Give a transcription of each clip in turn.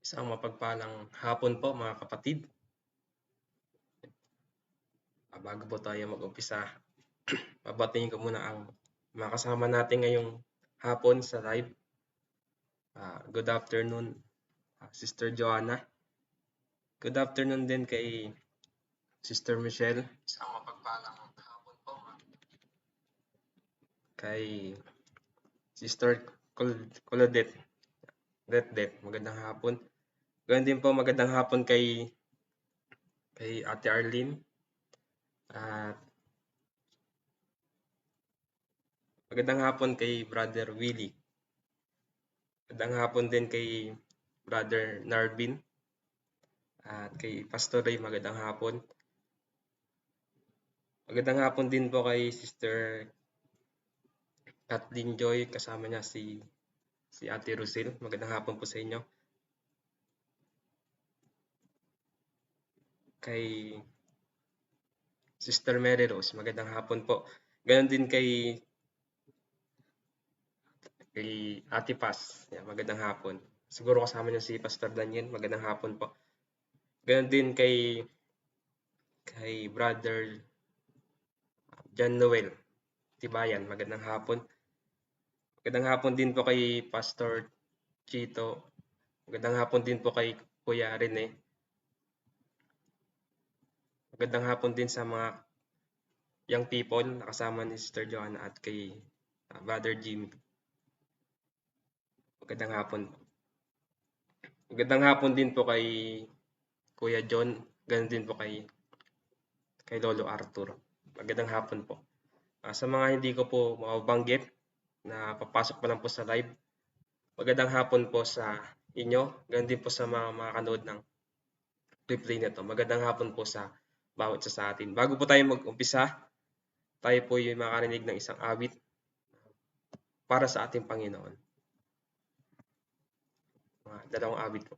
Isang mapagpalang hapon po mga kapatid. Bago po tayo mag-umpisa, babatiin ko muna ang mga kasama natin ngayong hapon sa live. Good afternoon, Sister Joanna. Good afternoon din kay Sister Michelle. Isang mapagpalang hapon po. Kay Sister Colodette. Magandang hapon. Ganoon din po magandang hapon kay Ate Arlene. At magandang hapon kay Brother Willie. Magandang hapon din kay Brother Narvin. At kay Pastor Ray, magandang hapon. Magandang hapon din po kay Sister Kathleen Joy, kasama niya si Ate Rosel. Magandang hapon po sa inyo. Kay Sister Mary Rose, magandang hapon po. Ganon din kay Ate Paz, magandang hapon. Siguro kasama niya si Pastor Daniel, magandang hapon po. Ganon din kay Brother John Noel Tibayan, magandang hapon. Magandang hapon din po kay Pastor Chito. Magandang hapon din po kay Kuya Rene. Magandang hapon din sa mga young people na kasama ni Sister Joanna at kay Brother Jimmy. Magandang hapon. Magandang hapon din po kay Kuya John. Ganun din po kay Lolo Arthur. Magandang hapon po. Sa mga hindi ko po mababanggit na papasok pa lang po sa live, magandang hapon po sa inyo. Ganun din po sa mga makakanood ng replay nito. Magandang hapon po sa bawat isa sa atin. Bago po tayo mag-umpisa, tayo po yung makarinig ng isang awit para sa ating Panginoon. Dalawang awit po.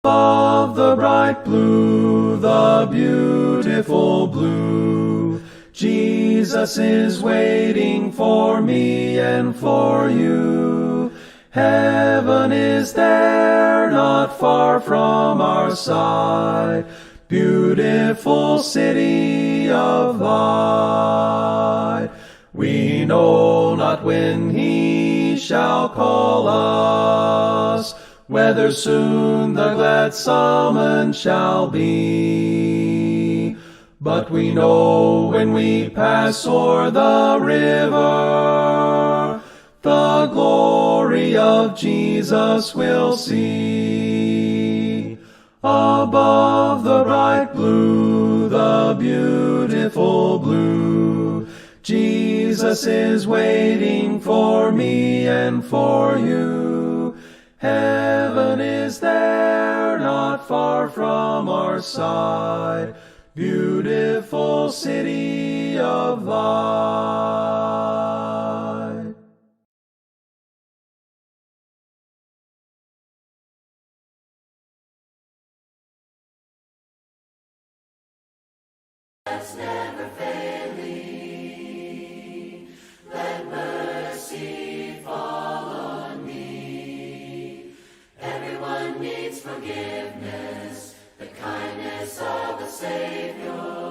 Of the bright blue, the beautiful blue, Jesus is waiting for me and for you. Heaven is there, not far from our side, beautiful city of light. We know not when He shall call us, whether soon the glad summons shall be. But we know when we pass o'er the river, the glory of Jesus we'll see. Above the bright blue, the beautiful blue, Jesus is waiting for me and for you. Heaven is there, not far from our side, beautiful city of light. That's never failing. Let mercy fall on me. Everyone needs forgiveness, the kindness of the Savior.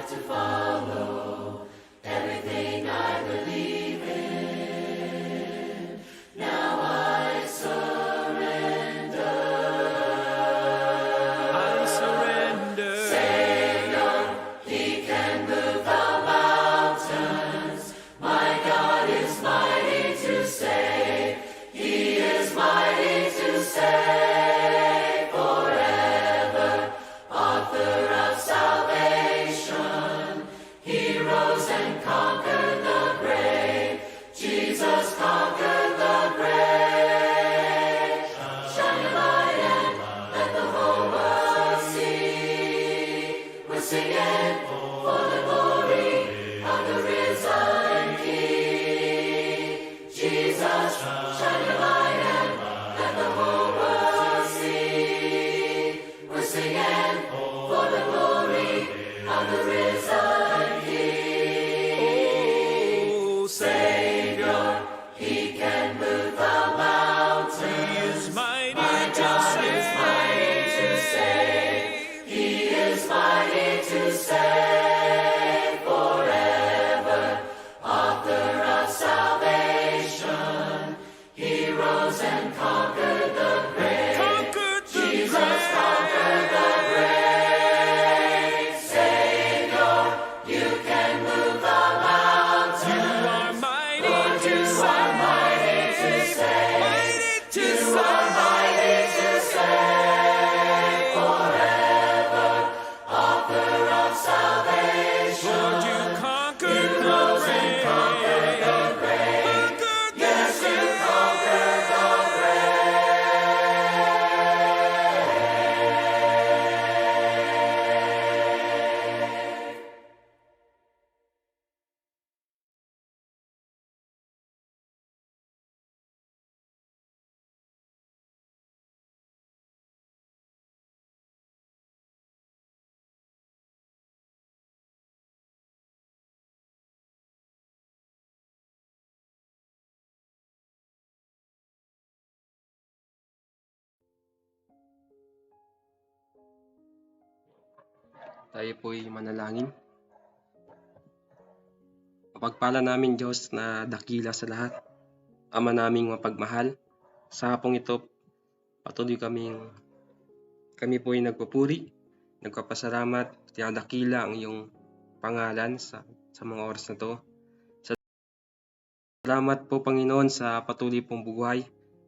to follow everything I believe in. Now I surrender. I surrender. Savior, He can move the mountains. My God is mighty to save. He is mighty to save forever. Author of salvation, He rose and conquered the grave. Jesus conquered the grave. Shine your light and let the whole world see. We're singing for the glory of the risen King. Jesus, shine your light and let the whole world see. We're singing for the glory of the risen King. Oh, Savior, He can move the mountains. He is mighty My to God is save. mighty to save. He is mighty to save forever. Author of salvation, He rose and conquered the grave. Conquered the Jesus grave. conquered the grave. Savior, You can move the mountains. You are mighty Lord, to You are save. mighty to save. Mighty to You are save. mighty to save forever. Author of salvation, Lord, you conquered the rose and grave. conquered the grave. Conquered the Yes, You grave. conquered the grave. Tayo po'y manalangin. Mapagpala namin Diyos na dakila sa lahat, Ama naming mapagmahal. Sa hapong ito, patuloy kami po'y nagpupuri, nagpapasalamat, tinadakila ang iyong pangalan sa mga oras na to. Salamat po Panginoon sa patuloy pong buhay,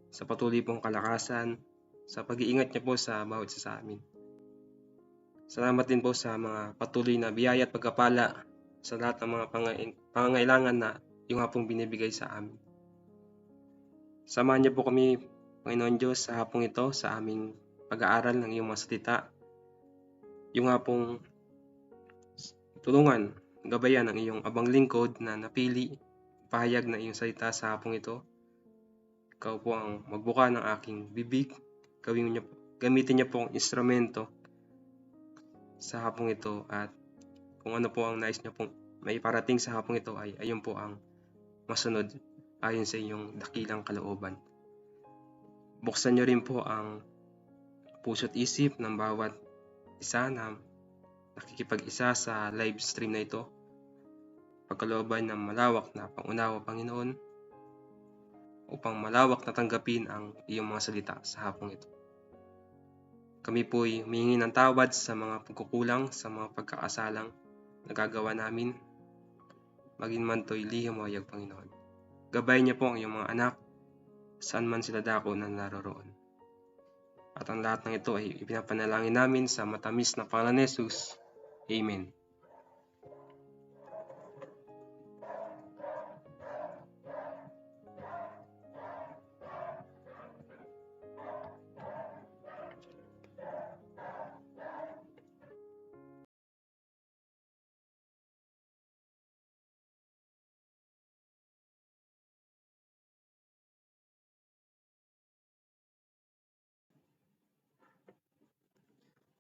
sa patuloy pong kalakasan, sa pag-iingat niyo po sa bawat isa sa amin. Salamat din po sa mga patuloy na biyaya at pagkapala sa lahat ng mga pangangailangan na yung hapong binibigay sa amin. Samahan niyo po kami, Panginoon Diyos, sa hapong ito, sa aming pag-aaral ng iyong mga salita. Yung hapong tulungan, gabayan ang iyong abang lingkod na napili, pahayag na iyong salita sa hapong ito. Ikaw po ang magbuka ng aking bibig. Gamitin niyo po ang instrumento sa hapong ito, at kung ano po ang nais niyo pong maiparating sa hapong ito ay ayun po ang masunod ayon sa iyong dakilang kalooban. Buksan niyo rin po ang puso't isip ng bawat isa na nakikipag-isa sa live stream na ito. Pagkalooban ng malawak na pangunawa, Panginoon, upang malawak na tanggapin ang iyong mga salita sa hapong ito. Kami po'y humihingi ng tawad sa mga pagkukulang, sa mga pagkakasalang nagagawa namin. Maging man to'y lihim o hayag, Panginoon. Gabayan niyo po ang iyong mga anak, saan man sila dako na naroroon. At ang lahat ng ito ay ipinapanalangin namin sa matamis na pangalan ni Jesus. Amen.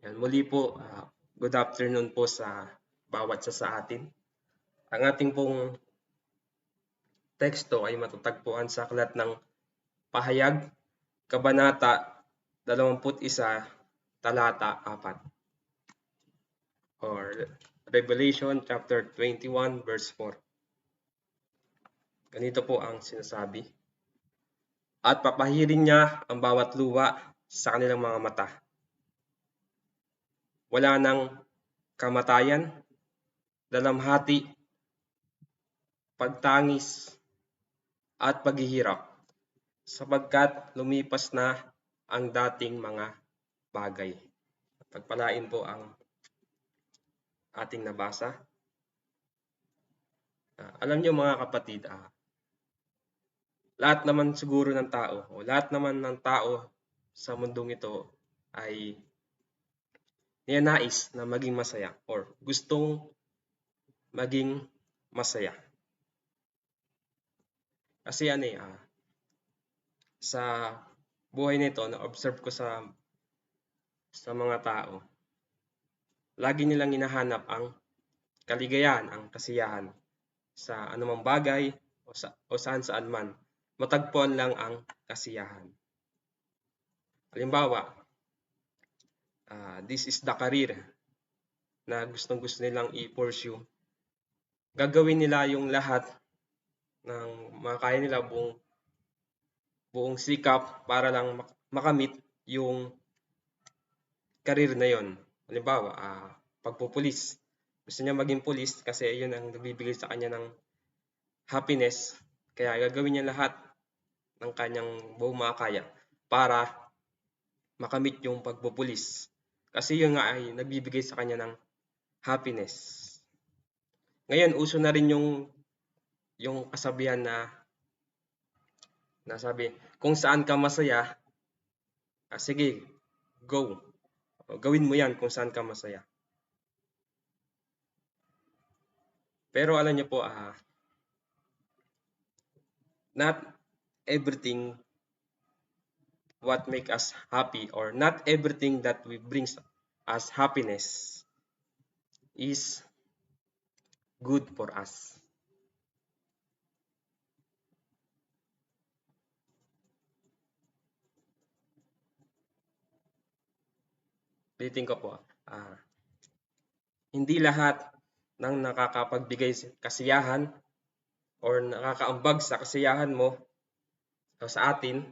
Yan, muli po, good afternoon po sa bawat isa sa atin. Ang ating pong teksto ay matatagpuan sa aklat ng Pahayag, Kabanata 21, talata 4. or Revelation chapter 21 verse 4. Ganito po ang sinasabi. At papahirin niya ang bawat luha sa kanilang mga mata. Wala nang kamatayan, dalamhati, pagtangis, at paghihirap, sapagkat lumipas na ang dating mga bagay. Pagpalain po ang ating nabasa. Alam niyo mga kapatid, lahat naman siguro ng tao o lahat naman ng tao sa mundong ito ay ninanais na maging masaya or gustong maging masaya. Kasi sa buhay nito na-observe ko sa mga tao, lagi nilang hinahanap ang kaligayahan, ang kasiyahan sa anumang bagay o saan man. Matagpuan lang ang kasiyahan. Halimbawa, this is the career na gustong-gusto nilang i-pursue. Gagawin nila yung lahat ng makakaya nila, buong sikap para lang makamit yung career na yon. Halimbawa, pagpupulis. Gusto niya maging pulis kasi yun ang nagbibigay sa kanya ng happiness. Kaya gagawin niya lahat ng kanyang buong makakaya para makamit yung pagpupulis. Kasi yun nga ay nagbibigay sa kanya ng happiness. Ngayon, uso na rin yung kasabihan na sabi, kung saan ka masaya, sige, go. Gawin mo yan kung saan ka masaya. Pero alam niyo po, not everything what make us happy or not everything that brings us happiness is good for us. Ulitin ko po, hindi lahat ng nakakapagbigay kasiyahan or nakakaambag sa kasiyahan mo o sa atin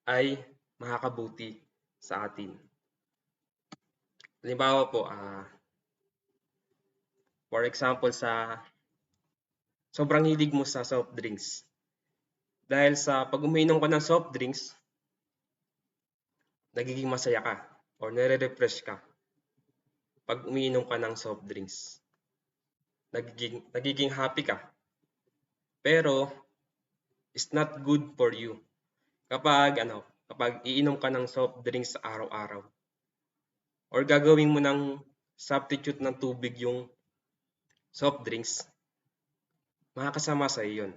ay makakabuti sa atin. Halimbawa po, for example, sa sobrang hilig mo sa soft drinks. Dahil sa pag umiinom ka ng soft drinks, nagiging masaya ka or nare-refresh ka. Pag umiinom ka ng soft drinks, nagiging happy ka. Pero it's not good for you kapag iinom ka ng soft drinks araw-araw or gagawin mo ng substitute ng tubig yung soft drinks, makakasama sa iyo yun.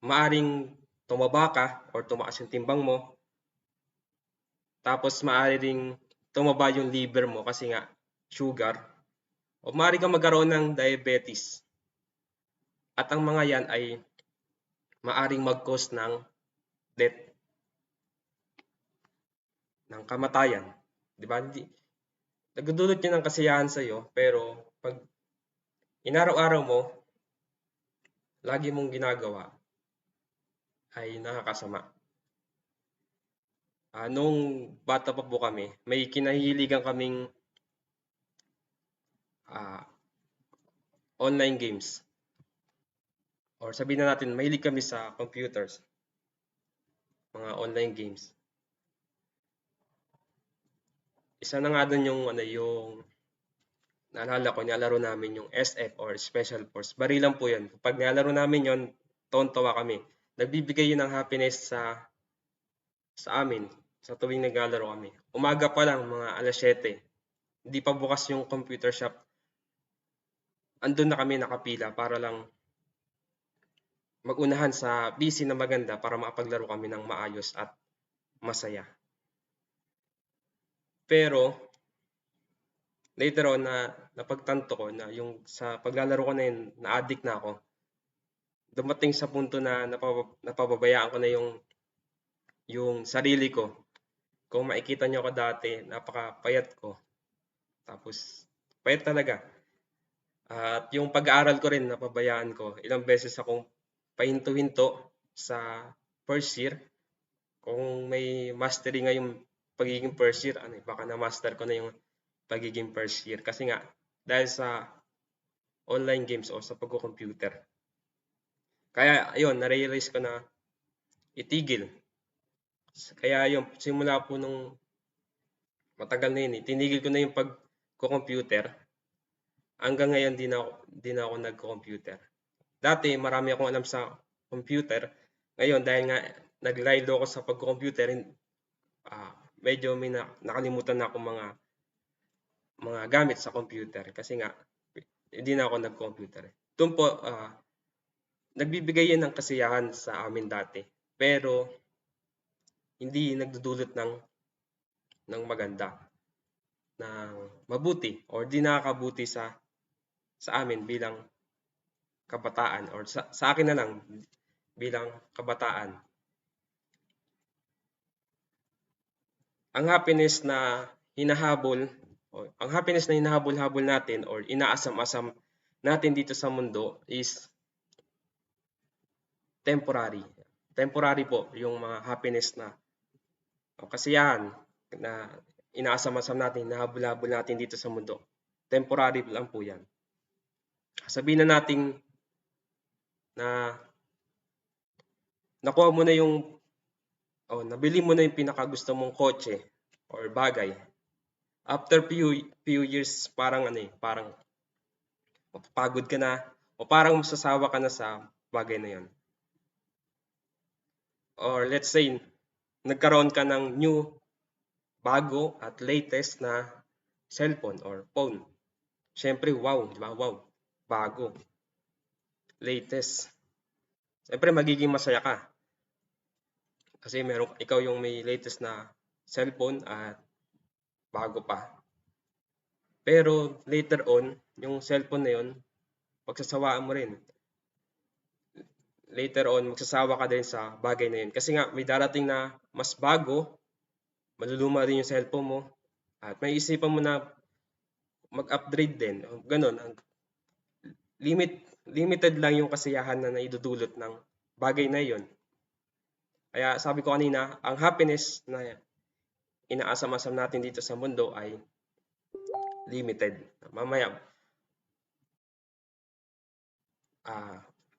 Maaring tumaba ka or tumaas yung timbang mo, tapos maaring tumaba yung liver mo kasi nga sugar, o maaari kang magkaroon ng diabetes. At ang mga yan ay maaring mag-cause ng death, ng kamatayan. Diba? Nagdudulot yun ng kasiyahan sa iyo, pero pag inaraw-araw mo, lagi mong ginagawa, ay nakakasama. Nung bata pa po kami, may kinahihiligan kaming online games. Or sabihin na natin, mahilig kami sa computers, mga online games. Isa na nga doon yung naalala ko, nilalaro namin yung SF or Special Force. Barilan po yun. Pag nilalaro namin yun, tawa kami. Nagbibigay yun ng happiness sa amin sa tuwing naglalaro kami. Umaga pa lang, mga alas 7. Hindi pa bukas yung computer shop. Andun na kami nakapila para lang magunahan sa PC na maganda para makapaglaro kami ng maayos at masaya. Pero later on na napagtanto ko na yung sa paglalaro ko na yun, na-addict na ako. Dumating sa punto na napababayaan ko na yung sarili ko. Kung makikita nyo ako dati, napakapayat ko. Tapos, payat talaga. At yung pag-aaral ko rin napabayaan ko. Ilang beses akong pahinto-hinto sa first year. Kung may mastery nga yung pagiging first year, baka na-master ko na yung pagiging first year. Kasi nga, dahil sa online games o sa pagko-computer. Kaya, ayun, na-realize ko na itigil. Kaya yung simula po nung matagal na yun, tinigil ko na yung pagko-computer. Hanggang ngayon, di na ako nagko-computer. Dati, marami akong alam sa computer. Ngayon, dahil nga naglaylo ako sa pagko-computer, medyo may nakalimutan na akong mga gamit sa computer. Kasi nga, hindi na ako nag-computer. Doon po, nagbibigay yan ng kasiyahan sa amin dati. Pero, hindi nagdudulot ng maganda, ng mabuti, or di nakakabuti sa amin bilang kabataan, or sa akin na lang bilang kabataan. Ang happiness na hinahabol natin or inaasam-asam natin dito sa mundo is temporary. Temporary po yung mga happiness na kasiyahan na inaasam-asam natin, hinahabol-habol natin dito sa mundo. Temporary lang po yan. Sabihin na natin na nakuha mo na nabili mo na yung pinakagusto mong kotse or bagay. After few years, parang mapapagod ka na o parang masasawa ka na sa bagay na yon. Or let's say, nagkaroon ka ng new, bago at latest na cellphone or phone. Siyempre, wow, di ba? Wow, bago, latest. Siyempre, magiging masaya ka. Kasi ikaw yung may latest na cellphone at bago pa. Pero later on, yung cellphone na yun, pagsasawaan mo rin. Later on, magsasawa ka din sa bagay na yun. Kasi nga, may darating na mas bago, maluluma rin yung cellphone mo, at may isipan mo na mag-upgrade din. Ganon. Limited lang yung kasiyahan na naidudulot ng bagay na yun. Kaya sabi ko kanina, ang happiness na inaasam-asam natin dito sa mundo ay limited. Mamaya,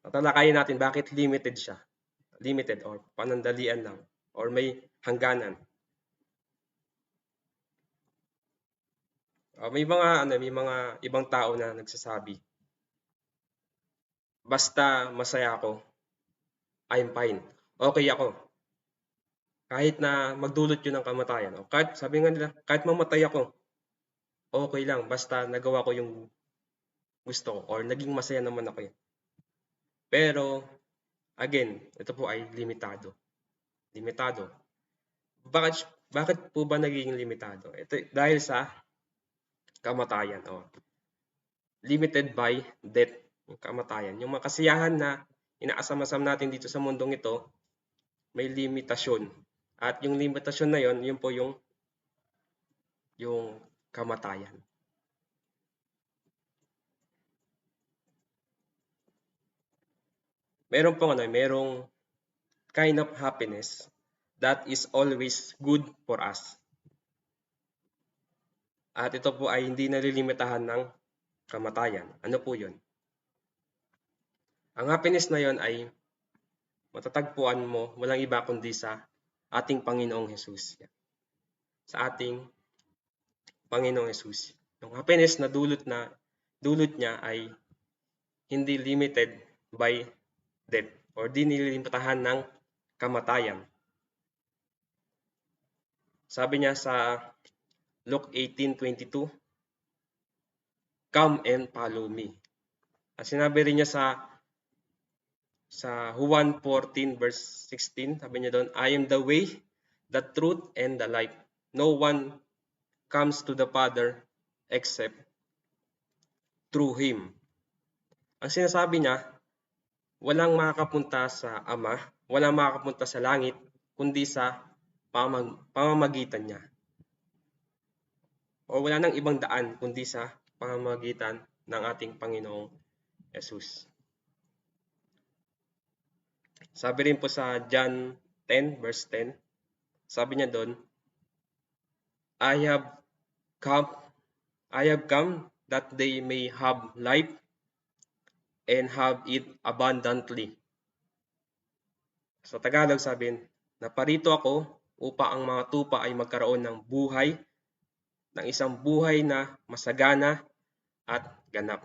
tatalakayin natin bakit limited siya. Limited or panandalian lang or may hangganan. May mga ibang tao na nagsasabi, basta masaya ako, I'm fine. Okay ako. Kahit na magdulot yun ng kamatayan. O kahit, sabi nga nila, kahit mamatay ako, okay lang. Basta nagawa ko yung gusto ko or naging masaya naman ako. Pero, again, ito po ay limitado. Limitado. Bakit po ba naging limitado? Ito dahil sa kamatayan. Limited by death. Yung kamatayan. Yung mga kasiyahan na inaasam-asam natin dito sa mundong ito, may limitasyon. At yung limitasyon na yon, yun po yung kamatayan. Merong kind of happiness that is always good for us. At ito po ay hindi nalilimitahan ng kamatayan. Ano po yun? Ang happiness na yon ay matatagpuan mo walang iba kundi sa ating Panginoong Jesus. Sa ating Panginoong Jesus. Yung happiness na dulot niya ay hindi limited by death or di nililimitahan ng kamatayan. Sabi niya sa Luke 18:22, come and follow me. At sinabi rin niya sa Juan 14 verse 16, sabi niya doon, I am the way, the truth, and the life. No one comes to the Father except through Him. Ang sinasabi niya, walang makakapunta sa Ama, walang makakapunta sa langit, kundi sa pamamagitan niya. O wala nang ibang daan kundi sa pamamagitan ng ating Panginoong Jesus. Sabi rin po sa John 10 verse 10, sabi niya doon, I have come that they may have life and have it abundantly. Sa Tagalog sabihin, naparito ako upang ang mga tupa ay magkaroon ng buhay, ng isang buhay na masagana at ganap.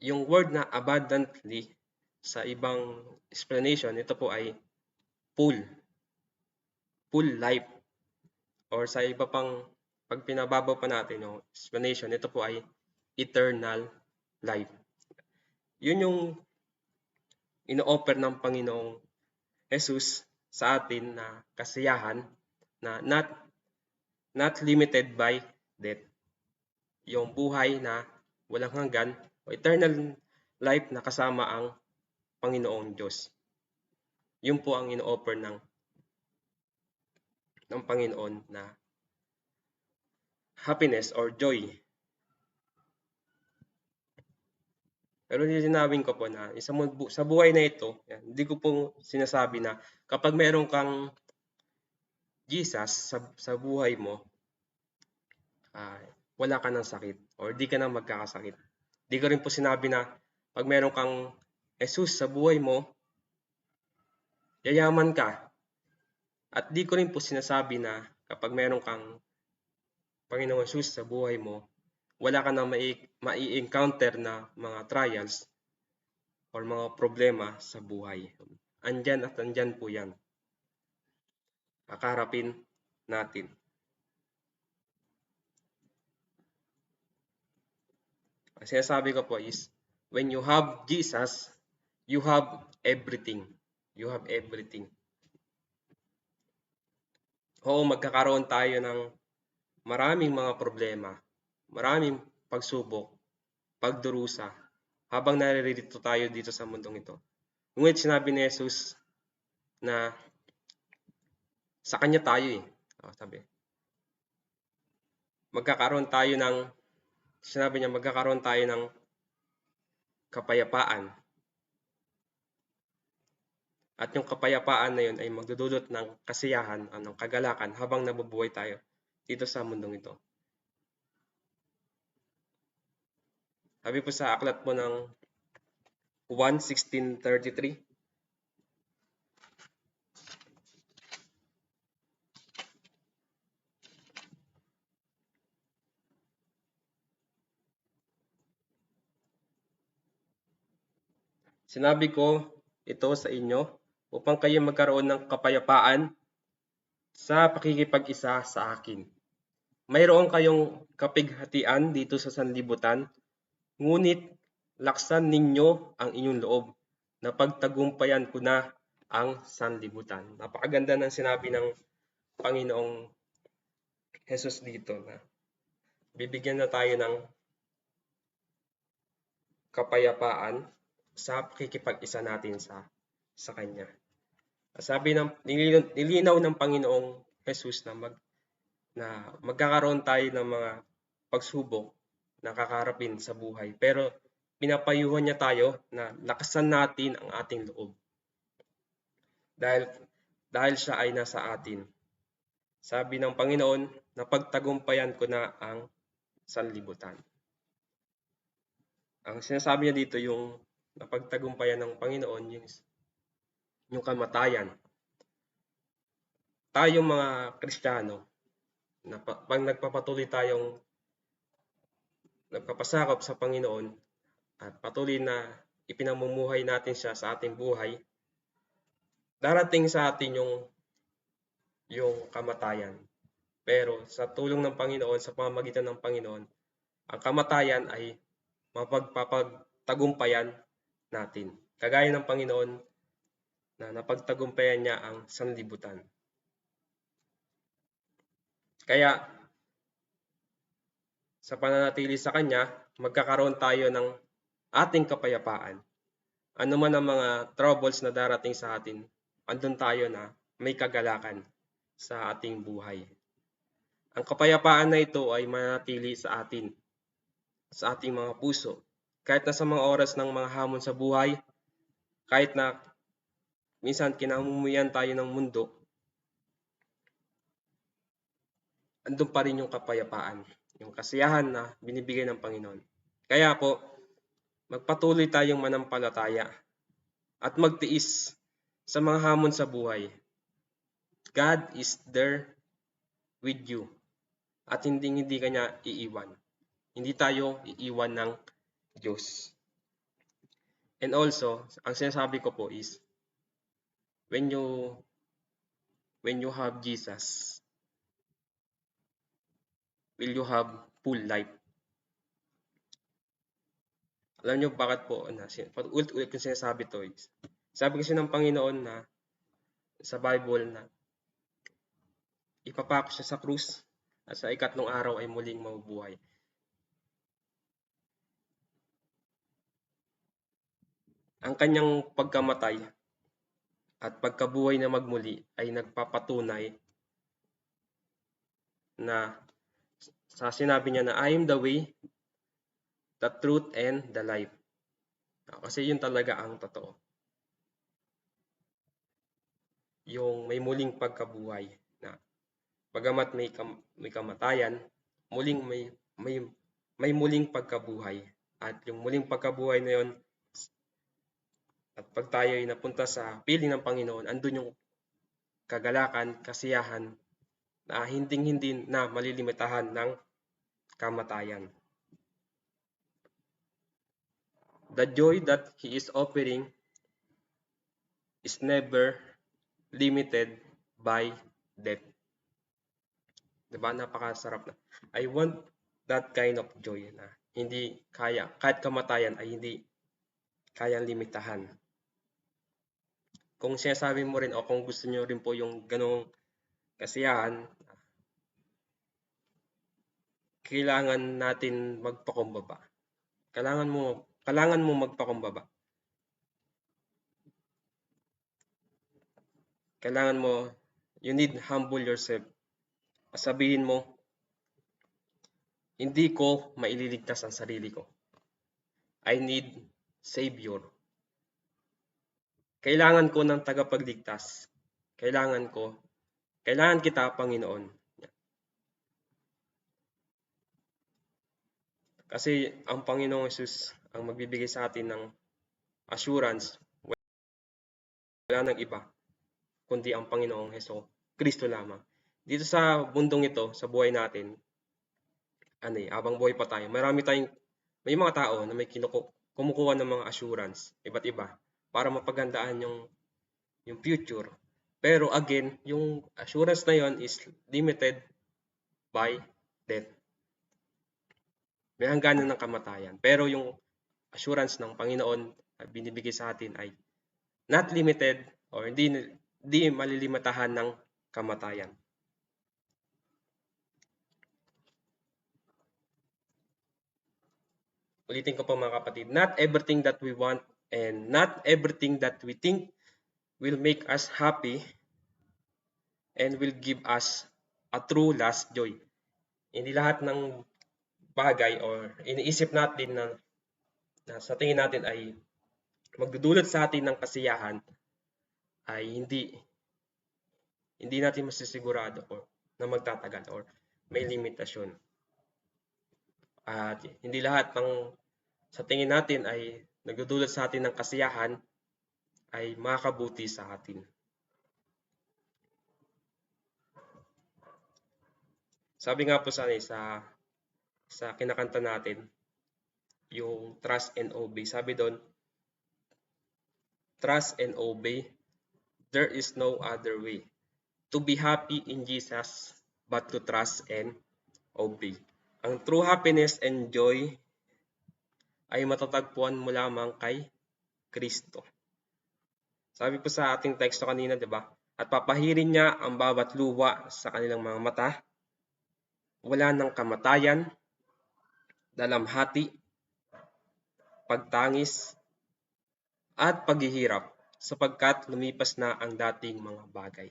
Yung word na abundantly, sa ibang explanation, ito po ay full life. Or sa iba pang, pag pinababaw pa natin yung explanation, ito po ay eternal life. Yun yung ino-offer ng Panginoong Jesus sa atin na kasiyahan na not limited by death. Yung buhay na walang hanggan o eternal life na kasama ang Panginoong Diyos. Yun po ang ino-offer ng Panginoon na happiness or joy. Pero nilinawin ko po na sa buhay na ito, hindi ko po sinasabi na kapag meron kang Jesus sa buhay mo, wala ka ng sakit or di ka na magkakasakit. Di ko rin po sinabi na pag meron kang Jesus sa buhay mo, yayaman ka. At di ko rin po sinasabi na kapag meron kang Panginoong Jesus sa buhay mo, wala ka na mai-encounter na mga trials or mga problema sa buhay. Andyan at andyan po yan. Kakarapin natin. Ang sinasabi ko po is, when you have Jesus, you have everything. You have everything. Oo, magkakaroon tayo ng maraming mga problema, maraming pagsubok, pagdurusa, habang naririto tayo dito sa mundong ito. Ngunit sinabi ni Jesus na sa Kanya tayo sabi. Sinabi niya magkakaroon tayo ng kapayapaan. At yung kapayapaan na yun ay magdudulot ng kasiyahan, ng kagalakan habang nabubuhay tayo dito sa mundong ito. Sabi po sa aklat po ng 1:16-33. Sinabi ko ito sa inyo upang kayo magkaroon ng kapayapaan sa pakikipag-isa sa akin. Mayroon kayong kapighatian dito sa sanlibutan, ngunit laksan ninyo ang inyong loob na pagtagumpayan ko na ang sanlibutan. Napakaganda ng sinabi ng Panginoong Jesus dito na bibigyan na tayo ng kapayapaan sa pakikipag-isa natin sa Kanya. Sabi nilinaw ng Panginoong Jesus na magkakaroon tayo ng mga pagsubok na kakarapin sa buhay. Pero pinapayuhan niya tayo na lakasan natin ang ating loob. Dahil siya ay nasa atin. Sabi ng Panginoon na pagtagumpayan ko na ang sanlibutan. Ang sinasabi niya dito yung napagtagumpayan ng Panginoon yung kamatayan. Tayong mga Kristiyano, pag nagpapatuloy tayong nagpapasakop sa Panginoon at patuloy na ipinamumuhay natin siya sa ating buhay, darating sa atin yung kamatayan. Pero sa tulong ng Panginoon, sa pamamagitan ng Panginoon, ang kamatayan ay mapagpapagtagumpayan natin. Kagaya ng Panginoon na napagtagumpayan niya ang sanlibutan. Kaya sa pananatili sa Kanya, magkakaroon tayo ng ating kapayapaan. Ano man ang mga troubles na darating sa atin, andun tayo na may kagalakan sa ating buhay. Ang kapayapaan na ito ay manatili sa atin sa ating mga puso. Kahit na sa mga oras ng mga hamon sa buhay, kahit na minsan kinamumuyan tayo ng mundo, andun pa rin yung kapayapaan, yung kasiyahan na binibigay ng Panginoon. Kaya po, magpatuloy tayong manampalataya at magtiis sa mga hamon sa buhay. God is there with you at hindi ka niya iiwan. Hindi tayo iiwan ng Diyos. And also, ang sinasabi ko po is, when you have Jesus, will you have full life? Alam niyo bakit po? Ulit-ulit kong sinasabi to is, sabi kasi ng Panginoon na sa Bible na ipapako siya sa krus at sa ikatlong araw ay muling mabubuhay. Ang kanyang pagkamatay at pagkabuhay na magmuli ay nagpapatunay na sa sinabi niya na I am the way, the truth, and the life. Kasi yun talaga ang totoo. Yung may muling pagkabuhay na bagamat may kamatayan, muling may muling pagkabuhay. At yung muling pagkabuhay na yun, at pag tayo ay napunta sa piling ng Panginoon, andun yung kagalakan, kasiyahan na hindi na malilimitahan ng kamatayan. The joy that He is offering is never limited by death. Diba? Napakasarap na. I want that kind of joy na hindi kaya, kahit kamatayan ay hindi kayang limitahan. Kung sinasabi mo rin o kung gusto nyo rin po yung ganong kasiyahan, kailangan natin magpakumbaba. Kailangan mo magpakumbaba. Kailangan mo, you need humble yourself. Sabihin mo, hindi ko maililigtas ang sarili ko. I need Savior. Kailangan ko ng tagapagligtas. Kailangan kita, Panginoon. Kasi ang Panginoong Jesus ang magbibigay sa atin ng assurance. Wala nang iba, kundi ang Panginoong Hesus Kristo lamang. Dito sa mundong ito, sa buhay natin, habang buhay pa tayo, may mga tao na may kumukuha ng mga assurance, iba't iba, para mapagandaan yung future. Pero again, yung assurance na yon is limited by death. May hangganan ng kamatayan. Pero yung assurance ng Panginoon na binibigay sa atin ay not limited or hindi malilimitahan ng kamatayan. Ulitin ko po mga kapatid, not everything that we want and not everything that we think will make us happy and will give us a true last joy. Hindi lahat ng bagay or iniisip natin na sa tingin natin ay magdudulot sa atin ng kasiyahan ay hindi natin masisigurado or na magtatagal or may limitasyon. At hindi lahat ng sa tingin natin ay nagdudulot sa atin ng kasiyahan ay makakabuti sa atin. Sabi nga po sa kinakanta natin, yung trust and obey. Sabi doon, trust and obey, there is no other way to be happy in Jesus but to trust and obey. Ang true happiness and joy ay matatagpuan mo lamang kay Kristo. Sabi po sa ating teksto kanina, di ba? At papahirin niya ang bawat luha sa kanilang mga mata. Wala ng kamatayan, dalamhati, pagtangis, at paghihirap sapagkat lumipas na ang dating mga bagay.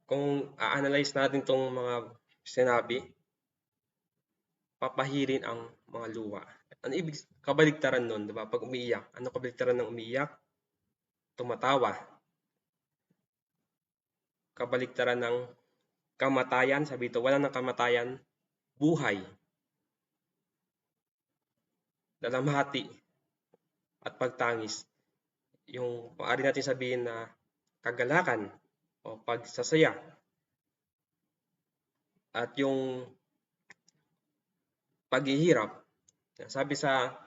Kung a-analyze natin itong mga sinabi, papahirin ang mga luha. Ano ibig kabaligtaran nun, 'di ba? Pag umiiyak, ano kabaligtaran ng umiiyak? Tumatawa. Kabaligtaran ng kamatayan, sabi dito, wala ng kamatayan, buhay, dalamhati, at pagtangis. Yung maaari natin sabihin na kagalakan o pagsasaya. At yung paghihirap. Sabi sa,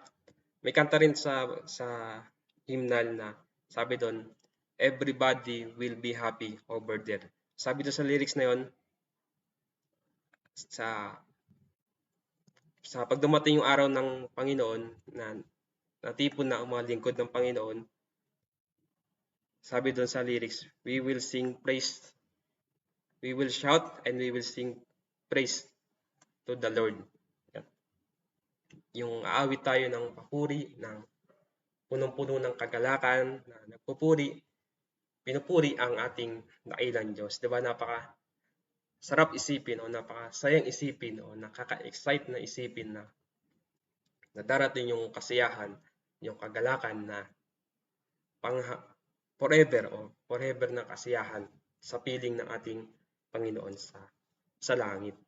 may kanta rin sa hymnal na sabi doon, everybody will be happy over there. Sabi doon sa lyrics na yon, sa pag dumating yung araw ng Panginoon na natipon na ang mga lingkod ng Panginoon, sabi doon sa lyrics, we will sing praise, we will shout and we will sing praise to the Lord. Yung aawit tayo ng papuri, ng punong-puno ng kagalakan, na nagpupuri, pinupuri ang ating dakilang Diyos. Diba napaka sarap isipin o napakasayang isipin o nakaka-excite na isipin na darating yung kasiyahan, yung kagalakan na forever o forever na kasiyahan sa piling ng ating Panginoon sa langit.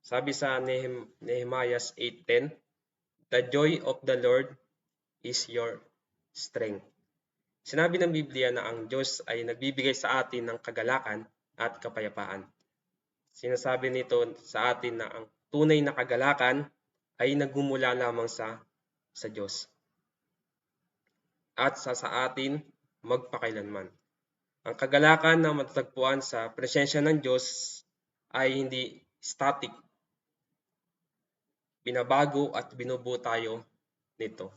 Sabi sa Nehemiah 8:10, the joy of the Lord is your strength. Sinabi ng Biblia na ang Diyos ay nagbibigay sa atin ng kagalakan at kapayapaan. Sinasabi nito sa atin na ang tunay na kagalakan ay nagmumula lamang sa Diyos at sa atin magpakailanman. Ang kagalakan na matatagpuan sa presensya ng Diyos ay hindi static. Binabago at binubuo tayo nito.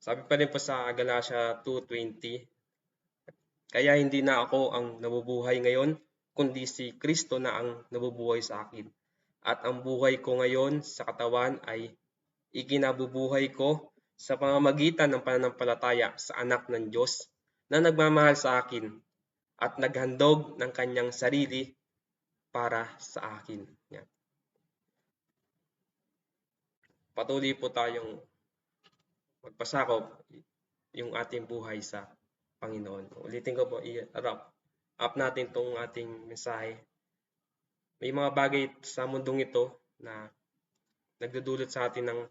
Sabi pa rin po sa Galatia 2:20, kaya hindi na ako ang nabubuhay ngayon, kundi si Kristo na ang nabubuhay sa akin. At ang buhay ko ngayon sa katawan ay ikinabubuhay ko sa pamamagitan ng pananampalataya sa anak ng Diyos na nagmamahal sa akin at naghandog ng kanyang sarili para sa akin. Yan. Patuloy po tayong magpasakop yung ating buhay sa Panginoon. Ulitin ko po, i-wrap up natin itong ating mensahe. May mga bagay sa mundong ito na nagdudulot sa atin ng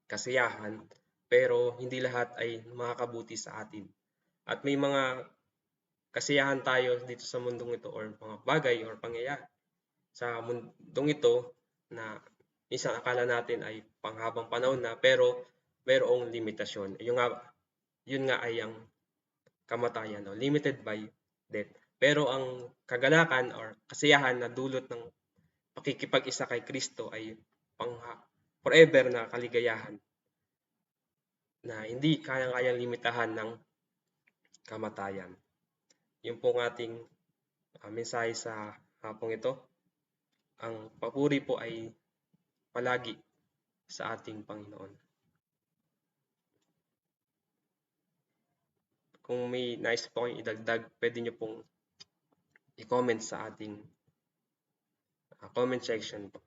kasiyahan, pero hindi lahat ay makakabuti sa atin. At may mga kasiyahan tayo dito sa mundong ito or mga bagay or pangyayari sa mundong ito na minsan akala natin ay panghabang panahon na, pero mayroong limitasyon. Yun nga ay ang kamatayan, no? Limited by death. Pero ang kagalakan or kasiyahan na dulot ng pakikipag-isa kay Kristo ay forever na kaligayahan na hindi kayang-kayang limitahan ng kamatayan. Yun po ang ating mensahe sa hapong ito. Ang papuri po ay palagi sa ating Panginoon. Kung may nais po kayong idagdag, pwede nyo pong i-comment sa ating comment section po.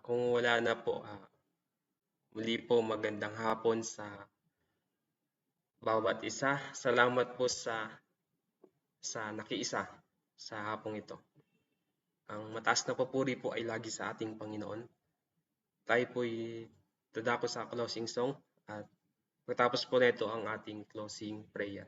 Kung wala na po, Muli po magandang hapon sa bawat isa. Salamat po sa nakiisa sa hapong ito. Ang mataas na papuri po ay lagi sa ating Panginoon. Tayo po'y dadako sa closing song at pagkatapos po nito ang ating closing prayer.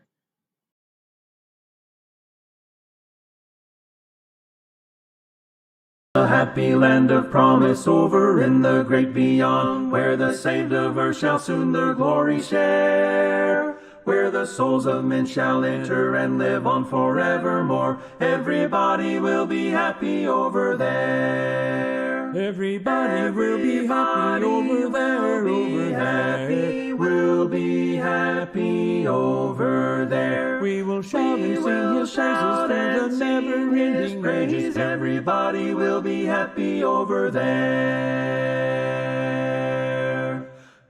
The happy land of promise over in the great beyond, where the saved of earth shall soon their glory share, where the souls of men shall enter and live on forevermore. Everybody will be happy over there. Everybody will be happy over there, over there. We'll be happy over there. We will shout and sing His praises through the never-ending rages. Everybody will be happy over there.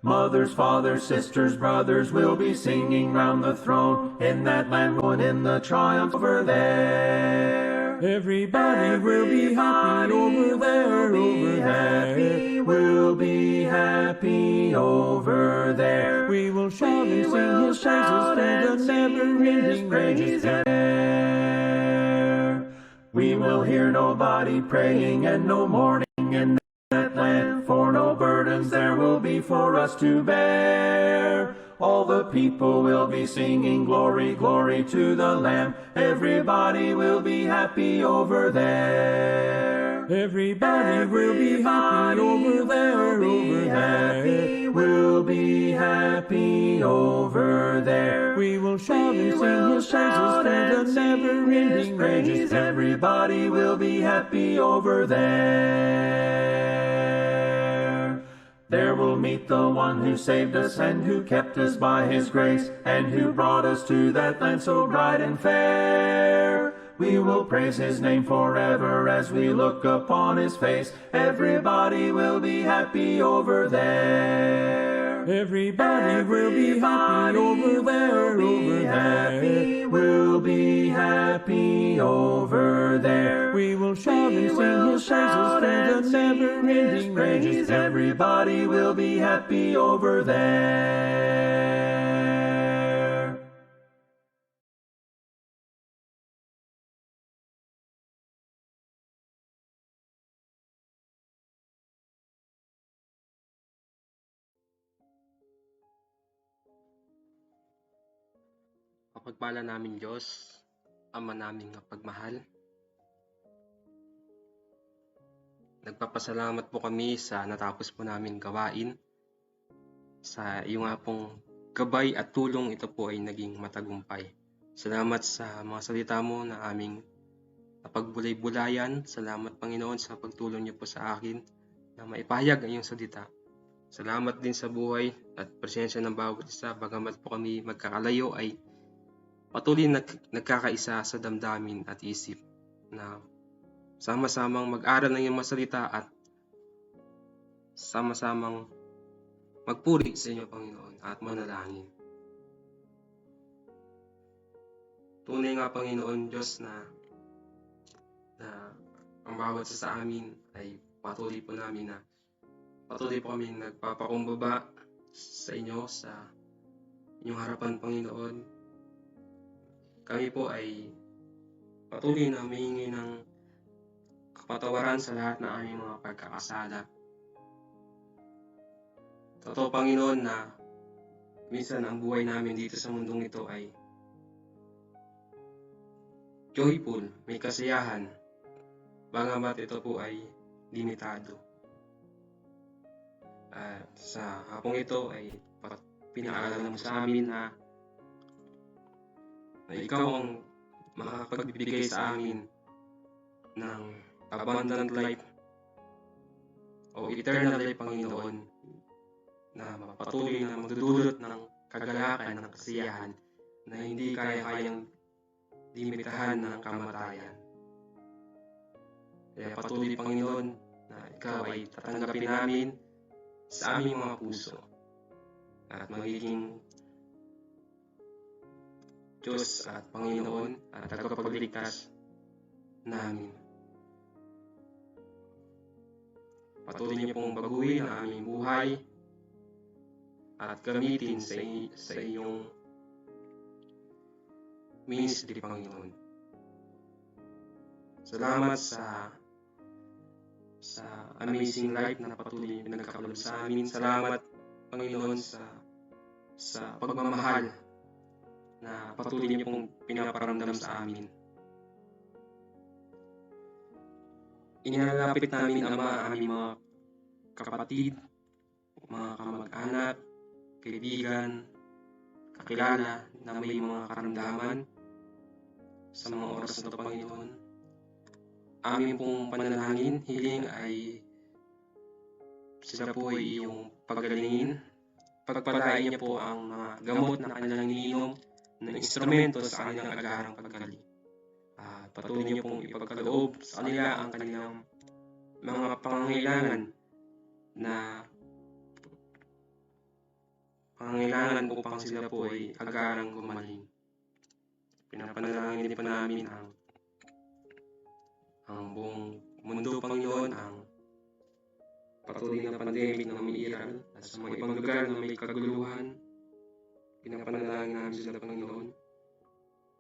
Mothers, fathers, sisters, brothers will be singing round the throne in that land, one in the triumph over there. Everybody will be happy over there, over there. We'll be happy over there. We will shout and sing His praises through the never-ending rages. We will hear nobody praying and no mourning in that land, for no burdens there will be for us to bear. All the people will be singing glory, glory to the Lamb. Everybody will be happy over there. Everybody will be happy over there, over there. We'll be happy over there. We will shout and sing His praises through the never-ending rages. Everybody will be happy over there. There we'll meet the one who saved us and who kept us by His grace, and who brought us to that land so bright and fair. We will praise His name forever as we look upon His face. Everybody will be happy over there. Everybody will be happy over there, over there. We'll be happy over there. We will shout and sing His praises through the never-ending rages. Everybody will be happy over there. Kapagpala namin Diyos, Ama naming mapagmahal. Nagpapasalamat po kami sa natapos po namin gawain. Sa iyong nga pong gabay at tulong, ito po ay naging matagumpay. Salamat sa mga salita mo na aming napagbulay-bulayan. Salamat Panginoon sa pagtulong niyo po sa akin na maipahayag ang iyong salita. Salamat din sa buhay at presensya ng bawat isa. Bagamat po kami magkakalayo ay patuloy nagkakaisa sa damdamin at isip na sama-samang mag-aral ng iyong masalita at sama-samang magpuri sa inyo Panginoon at manalangin. Tunay nga Panginoon Diyos na ang bawat isa sa amin ay patuloy po kami nagpapakumbaba sa inyo, sa inyong harapan Panginoon. Kami po ay patuloy na humihingi ng kapatawaran sa lahat ng aming mga pagkakasala. Totoo Panginoon na minsan ang buhay namin dito sa mundong ito ay joyful, may kasiyahan, bagamat ito po ay limitado. At sa hapong ito ay pinaalala mo sa amin na ikaw ang makakapagbibigay sa amin ng abundant life o eternal life, Panginoon, na patuloy na magdudulot ng kagalakan, ng kasiyahan na hindi kayang limitahan ng kamatayan. Kaya patuloy, Panginoon, na ikaw ay tatanggapin namin sa aming mga puso at magiging Diyos at Panginoon at tagapagligtas namin. Patuloy niyo pong baguhin ang aming buhay at gamitin sa iyong ministry, Panginoon. Salamat sa amazing life na patuloy pinagkakaloob sa amin. Salamat, Panginoon, sa pagmamahal na patuloy niyo pong pinaparamdam sa amin. Inilalapit namin, Ama, aming mga kapatid, mga kamag-anak, kaibigan, kakilala na may mga karamdaman sa mga oras na ito, Panginoon. Aming pong panalangin, hiling ay sila po ay iyong paggalingin. Pagpalain niyo po ang mga gamot na kanilang iniinom na instrumento sa kanilang agarang paggaling. Patuloy niyo pong ipagkaloob sa kanila ang kanilang mga pangangailangan na upang sila po ay agarang gumaling. Pinapanalangin din po namin ang buong mundo, Panginoon, ang patuloy na pandemic na umiiral at sa mga ibang lugar na may kaguluhan. Pinapanalangin namin sila, Panginoon,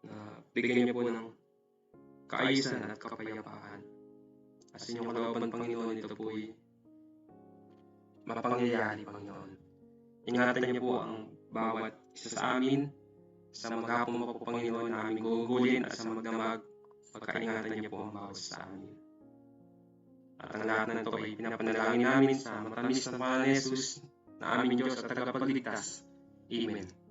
na bigyan niyo po ng kaayusan at kapayapaan. At sa inyong kalooban, Panginoon, ito po ay mapangyayari, Panginoon. Ingatan niyo po ang bawat isa sa amin, sa maghapon po, Panginoon, na aming gugulin at sa magdamag, pagkaingatan niyo po ang bawat sa amin. At ang lahat na ito ay pinapanalangin namin sa matamis na pangalan ni Jesus na aming Diyos at tagapagligtas. Amen.